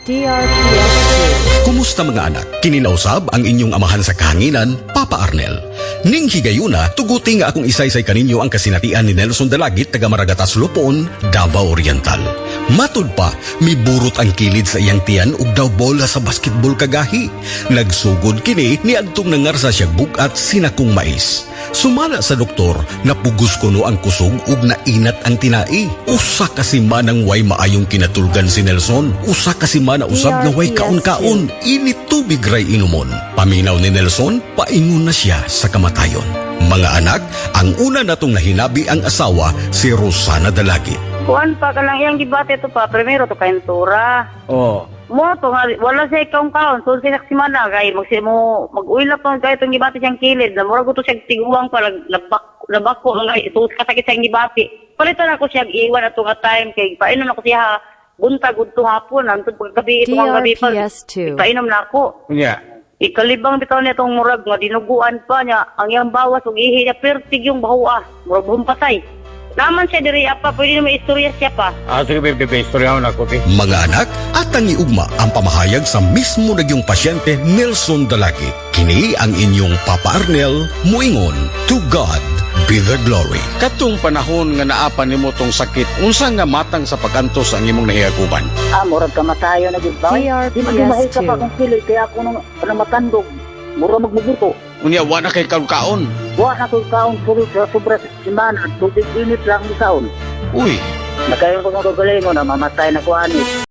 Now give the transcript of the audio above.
DRPS2. Kumusta mga anak? Kininausab ang inyong amahan sa kahanginan, Papa Arnel. Ning higayuna, tuguti nga akong isaysay kaninyo ang kasinatian ni Nelson Dalagit taga Maragatas Lupon, Davao Oriental. Matud pa, may burot ang kilid sa iyang tiyan ug daw bola sa basketball kagahi. Nagsugod kini ni adtong nangarsa siya bukat sinakong mais. Sumala sa doktor, napugos kuno ang kusog ug nainat ang tinai. Usa kasi manang way maayong kinatulgan si Nelson. Usa kasi man usab na way kaon-kaon. Init tubig ray inumon. Paminaw ni Nelson, paingon na siya sa kamatayon. Mga anak, ang una natong nahinabi ang asawa si Rosana Dalagit. Kuan pa ka lang iyang gibate to pa. Primero to kaintura. Oh. Mo to nga, wala siya kaon-kaon. So siya simana kay mag-uwi na pa kay itong gibate siyang kilid. Na mura ko to siya tiguang pa. Labak ko nga ito kasakit siyang gibate. Palitan ako siya iwan at nga time kay painom ako siya buntag udto hapon. Antod paggabi ito ang gabi pa. DRPS2. Painom na ako. Yeah. Ikalibang bitaw niya itong murag nga dinuguan pa niya. Ang iyang bawas ug ihi niya pertig yung bahua. Murag humpatay. Naman siya diri apa, pwede naman istorya siya pa. Sige, babe, istoryahan ako, babe. Mga anak, at ang iugma ang pamahayag sa mismo nagyong pasyente Nelson Dalagit. Kini ang inyong Papa Arnel, muingon, to God be the glory. Katong panahon nga naapan nimo tong sakit, unsa nga matang sa pagantos ang imong nahiaguban? Murag kamatayo na gid ba? Di magimahit ka pa kung kilid, kaya ako nang matandog. Mura magmubuto. Unya, wala kay kaon-kaon. Buwan ako kaon sulod sa sobra simana, tubig init lang ni kaon. Uy, Nakayon ko ng gagaling mo na mamatay na ko ani.